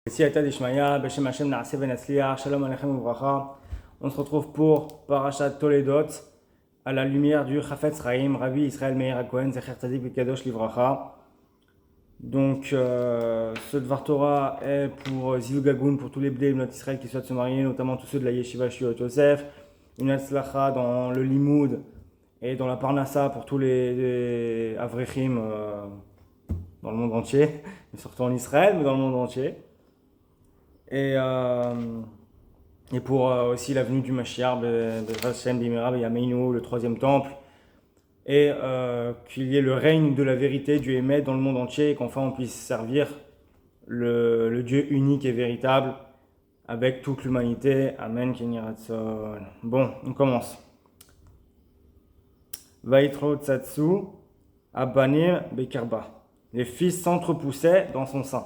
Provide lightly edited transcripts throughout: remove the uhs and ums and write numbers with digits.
Siyata Dishmaya, Beshem Hashem Naaseh Venatzliach, Shalom Aleichem Uvracha. On se retrouve pour Parashat Toledot, à la lumière du Chafetz Chaim, Rabbi Israël Meir HaKohen, Zecher Tzadik V'Kadosh Livracha. Donc, ce Dvar Torah est pour Zivug Hagoun, pour tous les bdei Bnot Israël qui souhaitent se marier, notamment tous ceux de la Yeshiva Shuot Yosef. Une Hatzlacha dans le Limoud et dans la Parnassa pour tous les Avrechim dans le monde entier, surtout en Israël, mais dans le monde entier. Et pour aussi la venue du Mashiach, Hashem Bimera Yameinu, le troisième temple, et qu'il y ait le règne de la vérité du Hémet dans le monde entier, et qu'enfin on puisse servir le Dieu unique et véritable avec toute l'humanité. Amen. Bon, on commence. Vaitro Tsatsu Abanim Bekarba. Les fils s'entrepoussaient dans son sein.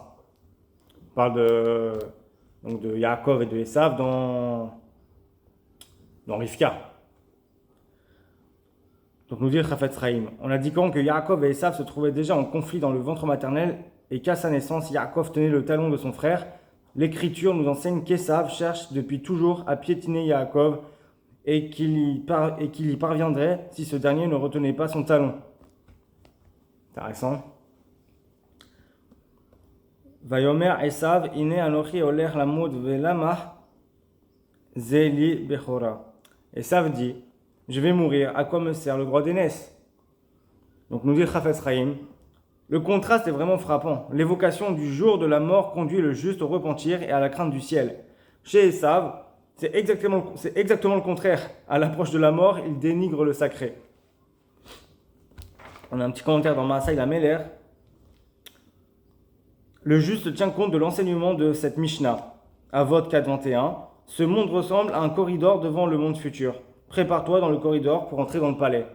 On parle de Yaakov et de Esav dans Rivka. Donc nous dit le Chafetz Chaim. On a dit quand que Yaakov et Esav se trouvaient déjà en conflit dans le ventre maternel et qu'à sa naissance, Yaakov tenait le talon de son frère. L'Écriture nous enseigne qu'Esav cherche depuis toujours à piétiner Yaakov et qu'il y parviendrait si ce dernier ne retenait pas son talon. Intéressant. Vayomer Esav ine anochi oler lamud velama zeli bechora. Esav dit, je vais mourir, à quoi me sert le droit d'aînesse? Donc nous dit Chafetz Chaim, le contraste est vraiment frappant. L'évocation du jour de la mort conduit le juste au repentir et à la crainte du ciel. Chez Esav, c'est exactement le contraire. À l'approche de la mort, il dénigre le sacré. On a un petit commentaire dans Maasai Lameler. Le juste tient compte de l'enseignement de cette Mishnah. Avot 4.21. Ce monde ressemble à un corridor devant le monde futur. Prépare-toi dans le corridor pour entrer dans le palais.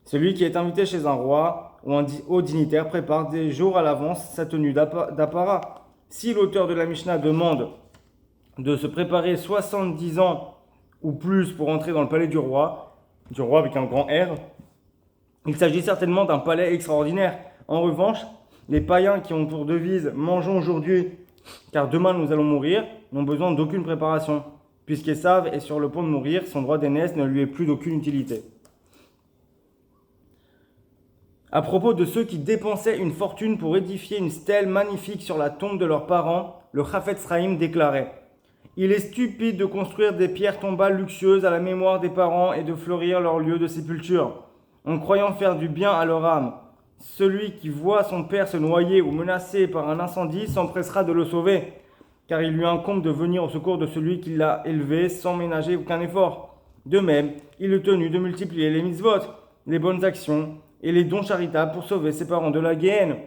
Celui qui est invité chez un roi ou un haut dignitaire prépare des jours à l'avance sa tenue d'apparat. Si l'auteur de la Mishnah demande de se préparer 70 ans ou plus pour entrer dans le palais du roi avec un grand R, il s'agit certainement d'un palais extraordinaire. En revanche, les païens qui ont pour devise « mangeons aujourd'hui, car demain nous allons mourir » n'ont besoin d'aucune préparation. Puisqu'Esav est sur le point de mourir, son droit d'aînesse ne lui est plus d'aucune utilité. À propos de ceux qui dépensaient une fortune pour édifier une stèle magnifique sur la tombe de leurs parents, le Chafetz Chaim déclarait « Il est stupide de construire des pierres tombales luxueuses à la mémoire des parents et de fleurir leur lieu de sépulture, en croyant faire du bien à leur âme. Celui qui voit son père se noyer ou menacé par un incendie s'empressera de le sauver, car il lui incombe de venir au secours de celui qui l'a élevé sans ménager aucun effort. De même, il est tenu de multiplier les mitzvot, les bonnes actions et les dons charitables pour sauver ses parents de la guéhenne.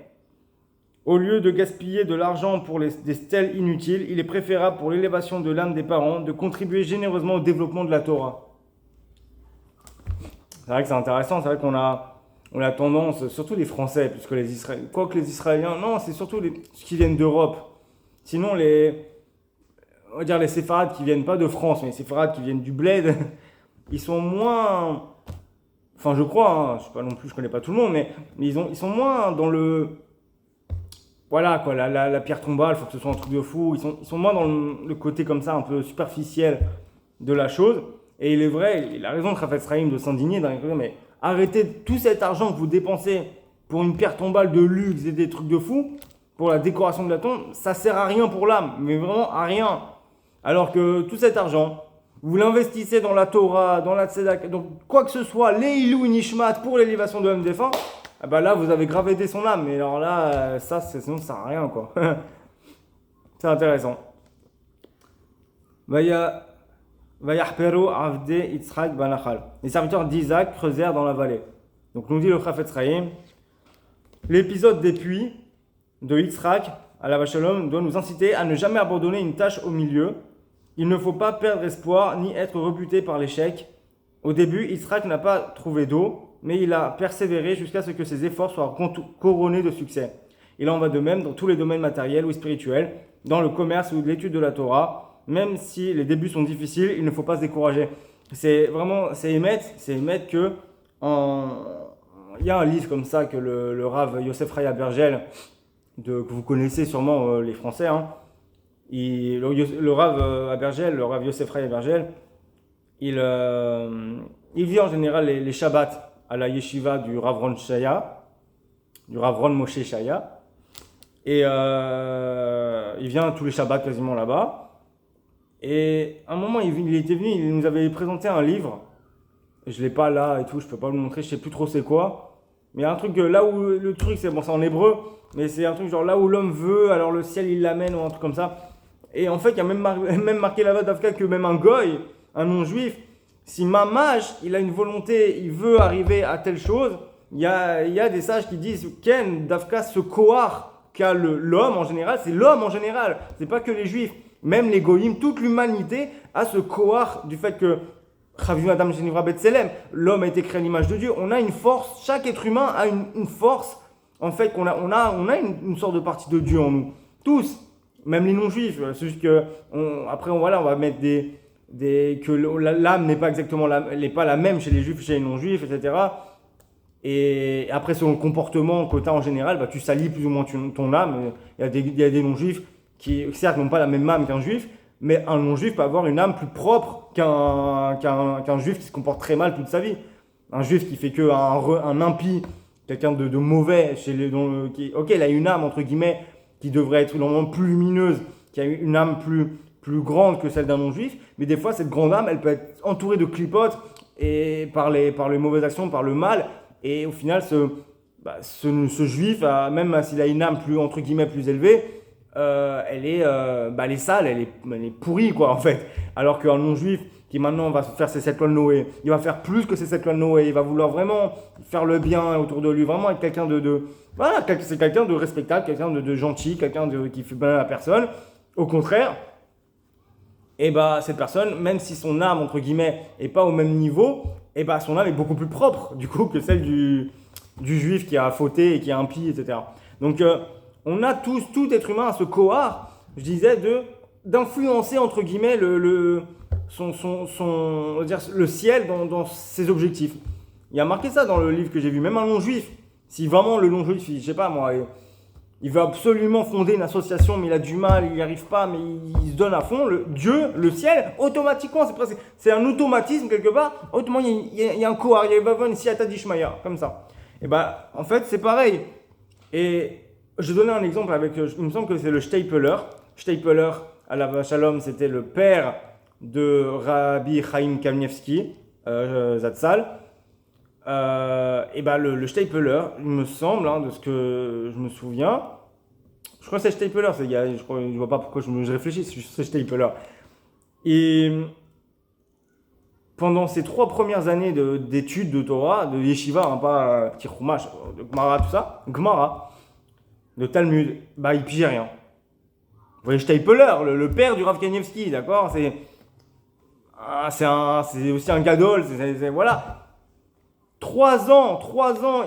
Au lieu de gaspiller de l'argent pour des stèles inutiles, il est préférable pour l'élévation de l'âme des parents de contribuer généreusement au développement de la Torah. C'est vrai que c'est intéressant, c'est vrai qu'on a tendance, surtout les Français, puisque les Israéliens, quoique les Israéliens, non, c'est surtout ceux qui viennent d'Europe. Sinon, on va dire les séfarades qui viennent pas de France, mais les séfarades qui viennent du bled, ils sont moins, enfin je crois, hein, je sais pas non plus, je connais pas tout le monde, mais ils sont moins dans le, voilà quoi, la pierre tombale, il faut que ce soit un truc de fou, ils sont moins dans le côté comme ça, un peu superficiel de la chose. Et il est vrai, il a raison de Chafetz Chaim de s'indigner, mais arrêtez tout cet argent que vous dépensez pour une pierre tombale de luxe et des trucs de fou, pour la décoration de la tombe, ça sert à rien pour l'âme, mais vraiment à rien. Alors que tout cet argent, vous l'investissez dans la Torah, dans la Tzedaka, donc quoi que ce soit, l'Eilou Nishmat pour l'élévation de l'âme défunt, ah bah là vous avez grave aidé son âme, mais alors là, sinon ça sert à rien quoi. C'est intéressant. Vayahperu Avde Yitzhak Banachal. Les serviteurs d'Isaac creusèrent dans la vallée. Donc nous dit le Chafetz Chaim, l'épisode des puits de Yitzhak à la Shalom doit nous inciter à ne jamais abandonner une tâche au milieu. Il ne faut pas perdre espoir ni être rebuté par l'échec. Au début, Yitzhak n'a pas trouvé d'eau, mais il a persévéré jusqu'à ce que ses efforts soient couronnés de succès. Il en va de même dans tous les domaines matériels ou spirituels, dans le commerce ou l'étude de la Torah. Même si les débuts sont difficiles, il ne faut pas se décourager. C'est émettre que il y a un livre comme ça que le Rav Yosef Raya Bergel, que vous connaissez sûrement les Français, le Rav Abergel, le Rav Yosef Rai Abergel, il vit en général les Shabbats à la yeshiva du Rav Ron Shaya, du Rav Ron Moshe Shaya. Et il vient tous les Shabbats quasiment là-bas. Et à un moment, il était venu, il nous avait présenté un livre. Je l'ai pas là et tout, je peux pas vous le montrer, je sais plus trop c'est quoi. Mais il y a un truc là où le truc, c'est bon, c'est en hébreu, mais c'est un truc genre là où l'homme veut, alors le ciel il l'amène ou un truc comme ça. Et en fait, il y a même, même marqué là-bas d'Afka que même un goy, un non-juif, si Mamash, il a une volonté, il veut arriver à telle chose, il y a des sages qui disent Ken, d'Afka, ce kohar qu'a l'homme en général, c'est l'homme en général, c'est pas que les juifs, même les goyim, toute l'humanité a ce kohar du fait que Chaviu Adam Shenivra B'Tselem, l'homme a été créé à l'image de Dieu, on a une force, chaque être humain a une force, en fait, on a une sorte de partie de Dieu en nous, tous, même les non-juifs, c'est juste que, après, on va mettre que l'âme n'est pas exactement n'est pas la même chez les juifs, chez les non-juifs, etc. Et après, selon le comportement que tu as en général, bah, tu salis plus ou moins ton âme. Il y a des non-juifs qui, certes, n'ont pas la même âme qu'un juif, mais un non-juif peut avoir une âme plus propre qu'un juif qui se comporte très mal toute sa vie. Un juif qui fait un impie, quelqu'un de mauvais, ok, il a une âme, entre guillemets, qui devrait être normalement plus lumineuse, qui a une âme plus grande que celle d'un non-juif, mais des fois, cette grande âme, elle peut être entourée de clipotes et par les mauvaises actions, par le mal, et au final, ce juif, même s'il a une âme plus, entre guillemets, plus élevée, elle est sale, elle est pourrie, quoi, en fait. Alors qu'un non-juif qui maintenant va faire ses 7 lois de Noé, il va faire plus que ses 7 lois de Noé, il va vouloir vraiment faire le bien autour de lui, vraiment être quelqu'un voilà, c'est quelqu'un de respectable, quelqu'un de gentil, quelqu'un qui fait bien à la personne. Au contraire, et cette personne, même si son âme, entre guillemets, est pas au même niveau, son âme est beaucoup plus propre, du coup, que celle du juif qui a fauté et qui est impie, etc. Donc, on a tout être humain à ce kohar, je disais, d'influencer, entre guillemets, le ciel dans ses objectifs. Il y a marqué ça dans le livre que j'ai vu, même un non-juif. Si vraiment le non-juif, je sais pas moi, il veut absolument fonder une association, mais il a du mal, il n'y arrive pas, mais il se donne à fond. Dieu, le ciel, automatiquement, c'est un automatisme quelque part. Automatiquement, il y a un kohar, il y a une siyata d'Ishmaïa, comme ça. Et en fait, c'est pareil. Et je donnais un exemple il me semble que c'est le Stapler. Stapler, à la Shalom, c'était le père de Rabbi Chaim Kanievski, Zatzal. Le Stapler, il me semble, de ce que je me souviens, je crois que c'est Stapler, je vois pas pourquoi je réfléchis, c'est Stapler. Et pendant ces 3 premières années d'études de Torah, de Yeshiva, pas petit Chumash, de Gemara, tout ça, Gemara, de Talmud, il pigeait rien. Vous voyez, Stapler, le père du Rav Kanievski, d'accord, c'est aussi un gadol, voilà. 3 ans,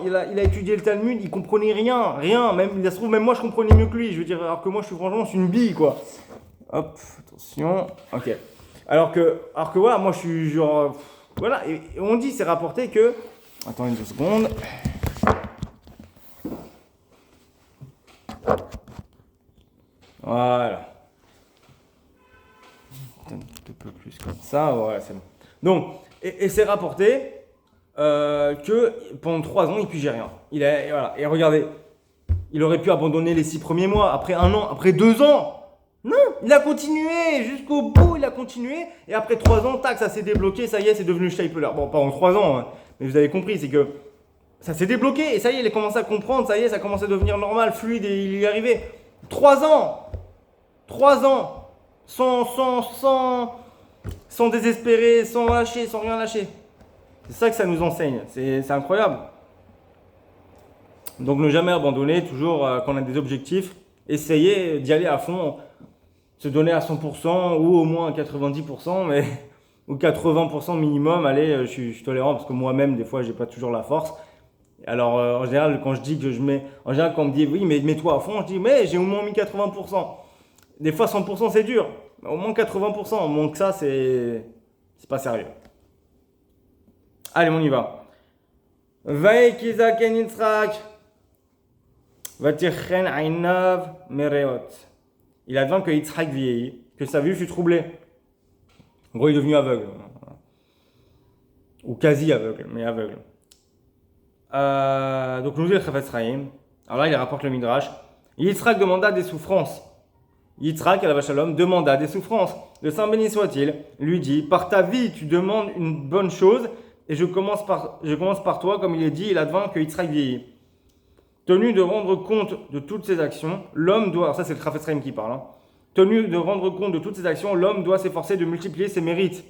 il a étudié le Talmud, il comprenait rien, même, il se trouve, même moi je comprenais mieux que lui, je veux dire, alors que moi je suis une bille, quoi. Hop, attention, ok. Alors que voilà, moi je suis genre, voilà, et on dit, c'est rapporté que, attendez 2 secondes. Voilà. Un peu plus comme ça, voilà, c'est bon. Donc, et c'est rapporté que pendant 3 ans, il ne pigeait rien. Voilà. Et regardez, il aurait pu abandonner les 6 premiers mois, après 1 an, après 2 ans. Non, il a continué, jusqu'au bout, il a continué. Et après 3 ans, tac, ça s'est débloqué, ça y est, c'est devenu Stapler. Bon, pas en 3 ans, hein, mais vous avez compris, c'est que ça s'est débloqué. Et ça y est, il a commencé à comprendre, ça y est, ça commence à devenir normal, fluide, et il y est arrivé. 3 ans, sans désespérer, sans lâcher, sans rien lâcher. C'est ça que ça nous enseigne, c'est incroyable. Donc ne jamais abandonner, toujours quand on a des objectifs, essayer d'y aller à fond, se donner à 100% ou au moins à 90%, mais, ou 80% minimum, allez, je suis tolérant parce que moi-même, des fois, j'ai pas toujours la force. Alors en général, quand je dis que quand on me dit oui, mais mets-toi à fond, je dis mais j'ai au moins mis 80%. Des fois 100% c'est dur, mais au moins 80%, moins que ça, c'est pas sérieux. Allez, on y va. Vaïkizaken Yitzhak, Vatirchen Ainav Mereot. il advint que Yitzhak vieillit, que sa vue fut troublée. En gros, il est devenu aveugle. Ou quasi aveugle, mais aveugle. Donc nous dit le Chafetz Chaim. Alors là, il rapporte le Midrash. Yitzhak demanda des souffrances. Yitzhak, alav shalom, demanda des souffrances. Le Saint béni soit-il, lui dit, par ta vie, tu demandes une bonne chose, et je commence par toi, comme il est dit, il advint que Yitzhak vieillit. Tenu de rendre compte de toutes ses actions, l'homme doit, alors ça c'est le Chafetz Chaim qui parle, tenu de rendre compte de toutes ses actions, l'homme doit s'efforcer de multiplier ses mérites.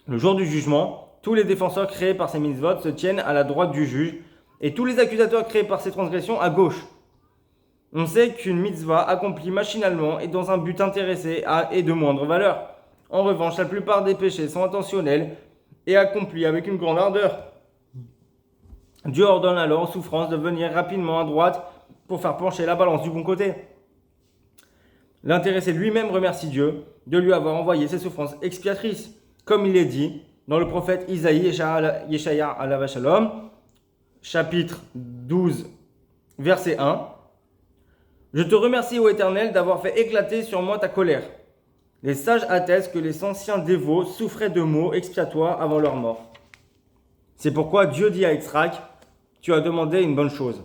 Le jour du jugement, tous les défenseurs créés par ces mitzvot se tiennent à la droite du juge, et tous les accusateurs créés par ces transgressions à gauche. On sait qu'une mitzvah accomplie machinalement est dans un but intéressé est de moindre valeur. En revanche, la plupart des péchés sont intentionnels et accomplis avec une grande ardeur. Dieu ordonne alors aux souffrances de venir rapidement à droite pour faire pencher la balance du bon côté. L'intéressé lui-même remercie Dieu de lui avoir envoyé ces souffrances expiatrices, comme il est dit dans le prophète Isaïe, Yeshaya alav shalom, chapitre 12, verset 1. Je te remercie, ô Éternel, d'avoir fait éclater sur moi ta colère. Les sages attestent que les anciens dévots souffraient de maux expiatoires avant leur mort. C'est pourquoi Dieu dit à Yitzhak, tu as demandé une bonne chose.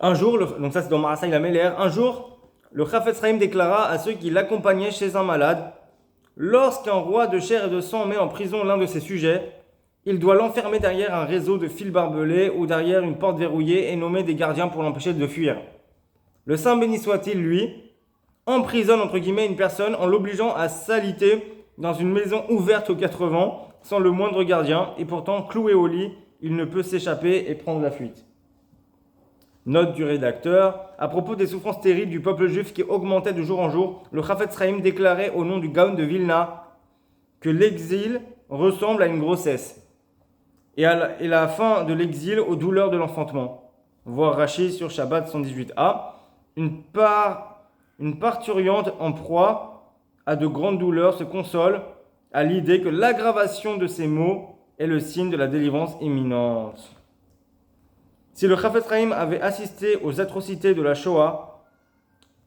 Un jour, donc ça c'est dans Maasai la Meler, un jour, le Chafetz Chaim déclara à ceux qui l'accompagnaient chez un malade, lorsqu'un roi de chair et de sang met en prison l'un de ses sujets, il doit l'enfermer derrière un réseau de fils barbelés ou derrière une porte verrouillée et nommer des gardiens pour l'empêcher de fuir. Le Saint béni soit-il, lui, emprisonne entre guillemets une personne en l'obligeant à s'aliter dans une maison ouverte aux 4 vents sans le moindre gardien et pourtant cloué au lit, il ne peut s'échapper et prendre la fuite. Note du rédacteur, à propos des souffrances terribles du peuple juif qui augmentaient de jour en jour, le Chafetz Chaim déclarait au nom du Gaon de Vilna que l'exil ressemble à une grossesse. Et la fin de l'exil aux douleurs de l'enfantement. Voir Rashi sur Shabbat 118a. Une parturiente en proie à de grandes douleurs se console à l'idée que l'aggravation de ces maux est le signe de la délivrance imminente. Si le Chafetz Chaim avait assisté aux atrocités de la Shoah,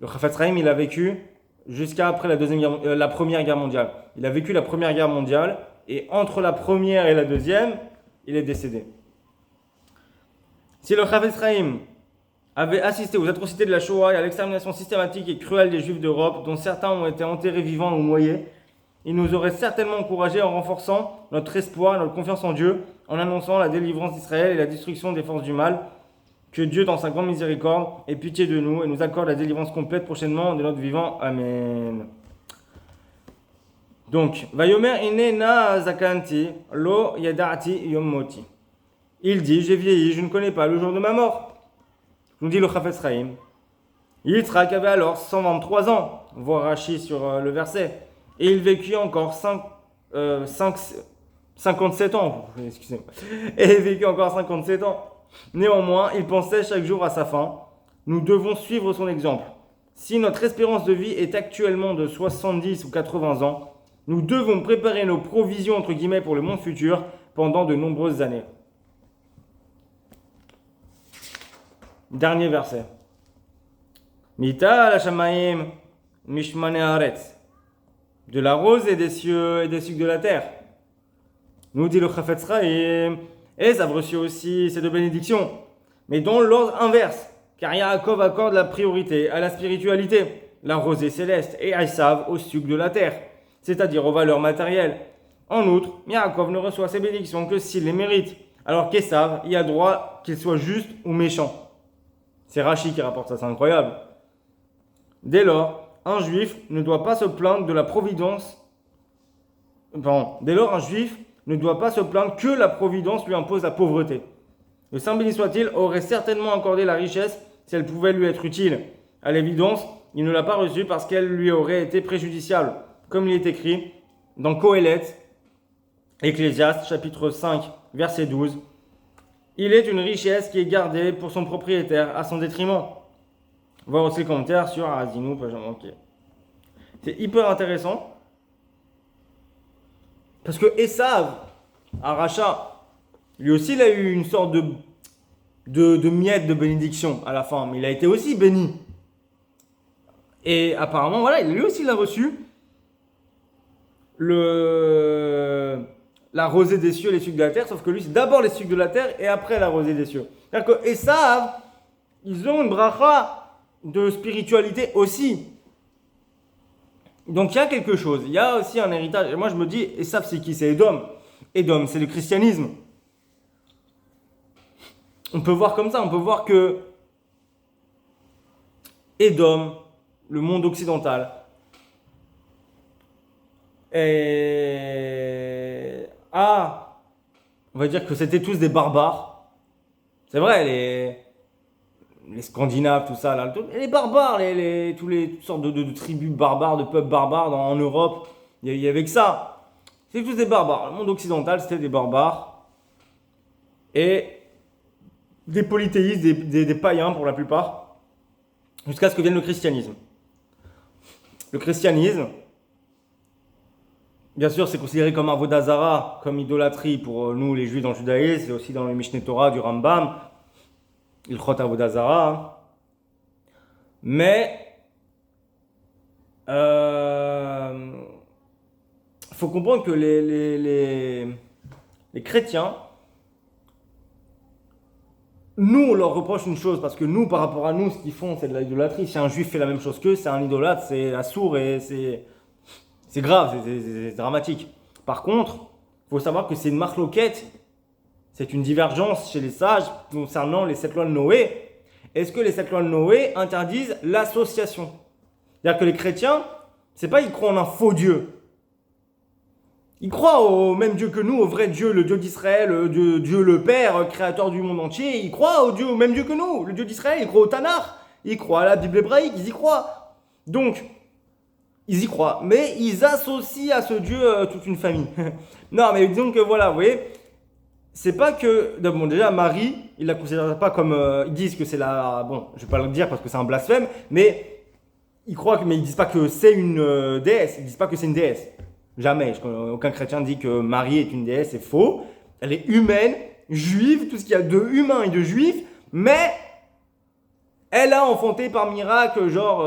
le Chafetz Chaim il a vécu jusqu'à après la Première Guerre mondiale. Il a vécu la Première Guerre mondiale et entre la première et la deuxième, il est décédé. Si le Chafetz Chaim avait assisté aux atrocités de la Shoah et à l'extermination systématique et cruelle des Juifs d'Europe, dont certains ont été enterrés vivants ou noyés, il nous aurait certainement encouragés en renforçant notre espoir et notre confiance en Dieu, en annonçant la délivrance d'Israël et la destruction des forces du mal. Que Dieu, dans sa grande miséricorde, ait pitié de nous et nous accorde la délivrance complète prochainement de notre vivant. Amen. Donc, Vayomer ine na zakanti lo yadati yom moti. Il dit, j'ai vieilli, je ne connais pas le jour de ma mort. Nous dit le Chafetz Chaim. Yitzhak avait alors 123 ans, voit Rashi sur le verset, et il vécut encore 57 ans. Excusez-moi. Et il vécut encore 57 ans. Néanmoins, il pensait chaque jour à sa fin. Nous devons suivre son exemple. Si notre espérance de vie est actuellement de 70 ou 80 ans, nous devons préparer nos provisions entre guillemets pour le monde futur pendant de nombreuses années. Dernier verset. Mita la shamaim mishmane haaretz. De la rose et des cieux et des sucs de la terre. Nous dit le Chafetz Chaim. Esav reçut aussi ces deux bénédictions, mais dans l'ordre inverse, car Yaakov accorde la priorité à la spiritualité, la rosée céleste, et Esav au suc de la terre, c'est-à-dire aux valeurs matérielles. En outre, Yaakov ne reçoit ces bénédictions que s'il les mérite, alors qu'Esav y a droit qu'il soit juste ou méchant. C'est Rashi qui rapporte ça, c'est incroyable. Dès lors, un juif ne doit pas se plaindre de la providence. Dès lors, un juif ne doit pas se plaindre que la providence lui impose la pauvreté. Le Saint béni soit-il aurait certainement accordé la richesse si elle pouvait lui être utile. À l'évidence, il ne l'a pas reçue parce qu'elle lui aurait été préjudiciable, comme il est écrit dans Qohélet, Ecclésiaste, chapitre 5, verset 12. Il est une richesse qui est gardée pour son propriétaire à son détriment. Voir aussi le commentaire sur Azinu, page manquée. C'est hyper intéressant. Parce que Esav, à Racha, lui aussi, il a eu une sorte de miette de bénédiction à la fin. Mais il a été aussi béni. Et apparemment, voilà, lui aussi il a reçu la rosée des cieux, les sucs de la terre, sauf que lui c'est d'abord les sucs de la terre et après la rosée des cieux. C'est-à-dire que Esav, ils ont une bracha de spiritualité aussi. Donc il y a quelque chose, il y a aussi un héritage. Et moi je me dis, Esav c'est qui? C'est Édom. Édom, c'est le christianisme. On peut voir comme ça, on peut voir que Édom, le monde occidental, on va dire que c'était tous des barbares. C'est vrai, les Scandinaves, tout ça, là, les barbares, toutes sortes de tribus barbares, de peuples barbares en Europe, il y avait que ça. C'était tous des barbares. Le monde occidental, c'était des barbares. Et des polythéistes, des païens pour la plupart, jusqu'à ce que vienne le christianisme. Le christianisme, bien sûr, c'est considéré comme avodah zara, comme idolâtrie pour nous les juifs dans le judaïsme, c'est aussi dans le Mishneh Torah du Rambam, Ilchot avodah zara. Mais faut comprendre que les chrétiens, nous on leur reproche une chose, parce que nous, par rapport à nous, ce qu'ils font, c'est de l'idolâtrie. Si un juif fait la même chose qu'eux, c'est un idolâtre, c'est assourd et c'est grave, c'est dramatique. Par contre, il faut savoir que c'est une marloquette, c'est une divergence chez les sages concernant les 7 lois de Noé. Est-ce que les 7 lois de Noé interdisent l'association? C'est-à-dire que les chrétiens, c'est pas ils croient en un faux Dieu. Ils croient au même Dieu que nous, au vrai Dieu, le Dieu d'Israël, Dieu le Père, créateur du monde entier. Ils croient au même Dieu que nous, le Dieu d'Israël. Ils croient au Tanakh, ils croient à la Bible hébraïque, ils y croient. Donc, ils y croient, mais ils associent à ce Dieu toute une famille. Non, mais disons que voilà, vous voyez, c'est pas que... Bon, déjà, Marie, ils la considèrent pas comme... ils disent que c'est la... Bon, je vais pas le dire parce que c'est un blasphème, mais mais ils disent pas que c'est une déesse, ils disent pas que c'est une déesse. Jamais, aucun chrétien dit que Marie est une déesse, c'est faux. Elle est humaine, juive, tout ce qu'il y a de humain et de juif, mais elle a enfanté par miracle, genre...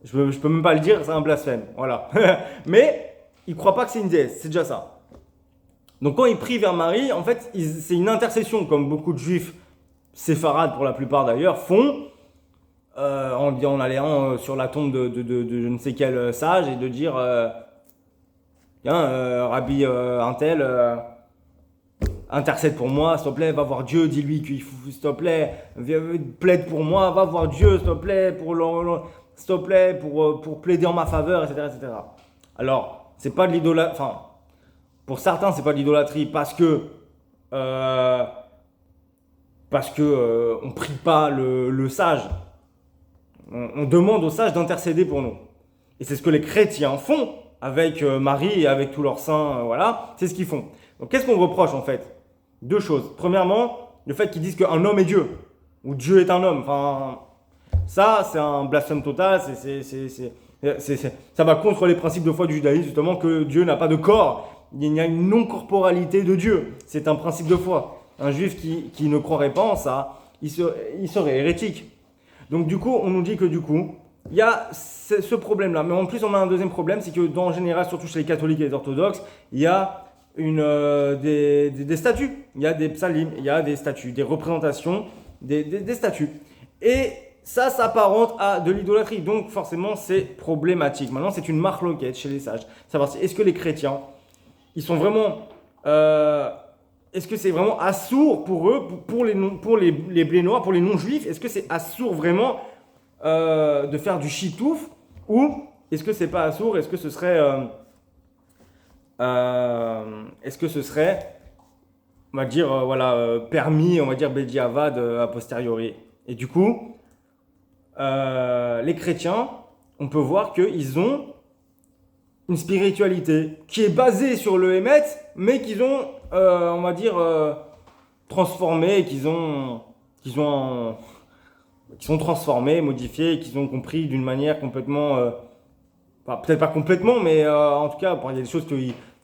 Je peux même pas le dire, c'est un blasphème, voilà. Mais ils croient pas que c'est une déesse, c'est déjà ça. Donc quand ils prient vers Marie, en fait, c'est une intercession, comme beaucoup de juifs séfarades pour la plupart d'ailleurs font, en allant sur la tombe de je ne sais quel sage et de dire tiens, Rabbi Intel, intercède pour moi, s'il te plaît, va voir Dieu, dis-lui qu'il faut, s'il te plaît, plaide pour moi, va voir Dieu, s'il te plaît, s'il te plaît, pour plaider en ma faveur, etc., etc. Alors, c'est pas de l'idolâtrie, enfin, pour certains, c'est pas de l'idolâtrie parce que on prie pas le sage. On demande au sage d'intercéder pour nous. Et c'est ce que les chrétiens font avec Marie et avec tous leurs saints, voilà, c'est ce qu'ils font. Donc qu'est-ce qu'on reproche en fait? Deux choses. Premièrement, le fait qu'ils disent qu'un homme est Dieu, ou Dieu est un homme. Enfin, ça, c'est un blasphème total, ça va contre les principes de foi du judaïsme, justement, que Dieu n'a pas de corps. Il y a une non-corporalité de Dieu. C'est un principe de foi. Un juif qui ne croirait pas en ça, il serait hérétique. Donc du coup, on nous dit que du coup, il y a ce problème-là. Mais en plus, on a un deuxième problème, c'est que en général, surtout chez les catholiques et les orthodoxes, il y a des statues. Il y a des psalim, il y a des statues, des représentations, des statues. Et ça s'apparente à de l'idolâtrie. Donc forcément, c'est problématique. Maintenant, c'est une marloquette chez les sages. Savoir si est-ce que les chrétiens, ils sont vraiment... est-ce que c'est vraiment assourd pour eux, pour les blés noirs, pour les non-juifs? Est-ce que c'est assourd vraiment de faire du chitouf? Ou est-ce que c'est pas assourd? Est-ce que ce serait... on va dire, permis, on va dire, Bediavad a posteriori? Et du coup, les chrétiens, on peut voir qu'ils ont une spiritualité qui est basée sur le Hémet, mais qu'ils ont, on va dire, transformé, qu'ils sont transformés, modifiés, qu'ils ont compris d'une manière complètement, enfin, peut-être pas complètement, mais en tout cas, il y a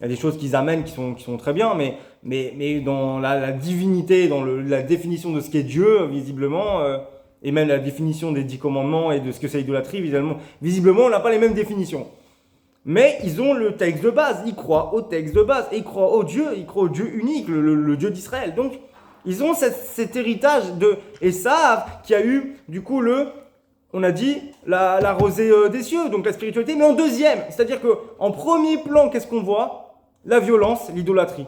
des choses qu'ils amènent qui sont très bien, mais dans la divinité, dans la définition de ce qu'est Dieu, visiblement, et même la définition des 10 commandements et de ce que c'est l'idolâtrie, visiblement, on n'a pas les mêmes définitions. Mais ils ont le texte de base, ils croient au texte de base, et ils croient au Dieu unique, le Dieu d'Israël. Donc, ils ont cet héritage de Esav qui a eu, du coup, on a dit, la rosée des cieux, donc la spiritualité, mais en deuxième. C'est-à-dire qu'en premier plan, qu'est-ce qu'on voit? La violence, l'idolâtrie.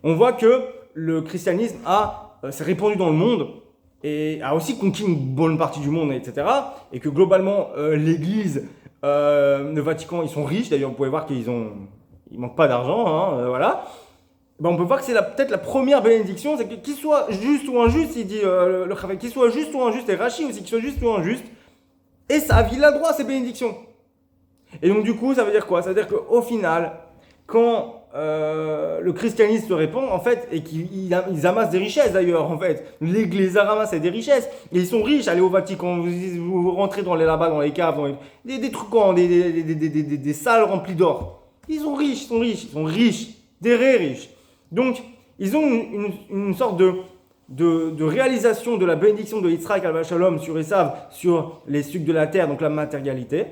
On voit que le christianisme s'est répandu dans le monde et a aussi conquis une bonne partie du monde, etc. Et que globalement, l'Église, le Vatican, ils sont riches. D'ailleurs, vous pouvez voir qu'ils manquent pas d'argent, hein, voilà. Ben, on peut voir que c'est peut-être la première bénédiction, c'est qu'il soit juste ou injuste, il dit le Chavel, qu'il soit juste ou injuste, et Rachi aussi, qu'il soit juste ou injuste, et ça, il a droit à ces bénédictions. Et donc du coup, ça veut dire quoi? Ça veut dire qu'au final, quand le christianisme se répand, en fait, et qu'ils amassent des richesses d'ailleurs, en fait, l'Église ramasse des richesses, et ils sont riches, allez au Vatican, vous rentrez là-bas dans les caves, des trucs, des salles remplies d'or. Ils sont riches, des vrais riches. Donc, ils ont une sorte de réalisation de la bénédiction de Yitzhak al Shalom sur Esav, sur les sucs de la terre, donc la matérialité.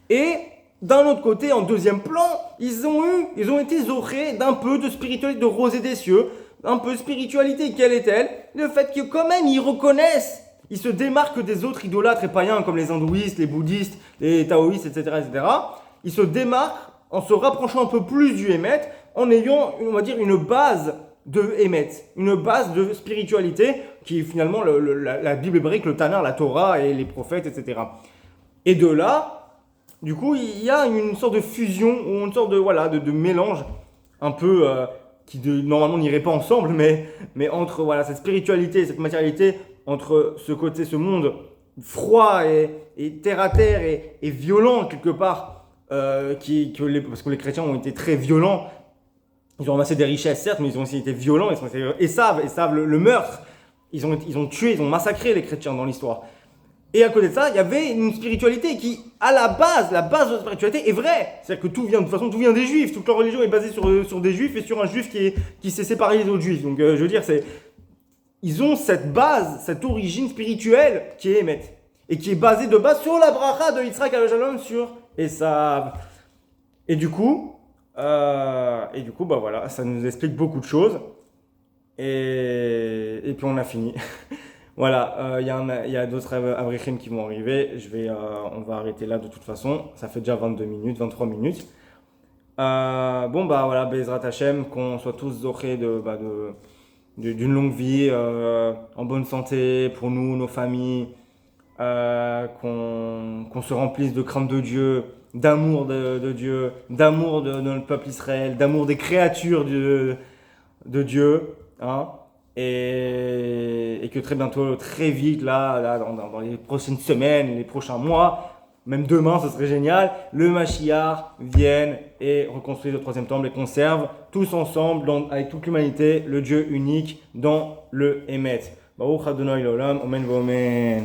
Et d'un autre côté, en deuxième plan, ils ont été zorés d'un peu de spiritualité, de rosée des cieux, un peu de spiritualité. Quelle est-elle? Le fait que quand même, ils reconnaissent, ils se démarquent des autres idolâtres et païens comme les hindouistes, les bouddhistes, les taoïstes, etc., etc. Ils se démarquent en se rapprochant un peu plus du Hémet, en ayant, on va dire, une base de Hémet, une base de spiritualité qui est finalement la Bible hébraïque, le Tanakh, la Torah et les prophètes, etc. Et de là, du coup, il y a une sorte de fusion, ou une sorte de mélange un peu qui normalement n'irait pas ensemble, mais entre cette spiritualité et cette matérialité, entre ce monde froid et terre à terre et violent quelque part, parce que les chrétiens ont été très violents. Ils ont ramassé des richesses, certes, mais ils ont aussi été violents. Ils savent le meurtre. Ils ont tué, ils ont massacré les chrétiens dans l'histoire. Et à côté de ça, il y avait une spiritualité qui, à la base de la spiritualité est vraie. C'est-à-dire que tout vient des juifs. Toute leur religion est basée sur des juifs et sur un juif qui s'est séparé des autres juifs. Donc, je veux dire, ils ont cette base, cette origine spirituelle qui est Hémet. Et qui est basée de base sur la bracha de Yitzhak al Shalom sur Esav. Et du coup, bah voilà, ça nous explique beaucoup de choses. Et puis on a fini. Voilà, il y a d'autres abrichim qui vont arriver. On va arrêter là de toute façon. Ça fait déjà 22 minutes, 23 minutes. Bon bah voilà, Bezrat Hashem, qu'on soit tous zochés d'une longue vie, en bonne santé pour nous, nos familles, qu'on se remplisse de crainte de Dieu, d'amour de Dieu, d'amour de notre peuple Israël, d'amour des créatures de Dieu, hein, et que très bientôt, très vite, là dans les prochaines semaines, les prochains mois, même demain, ce serait génial, le Mashiach vienne et reconstruise le troisième temple et conserve tous ensemble, avec toute l'humanité, le Dieu unique dans le Hémet. Baruch Adonai l'olam, Amen v'Amen.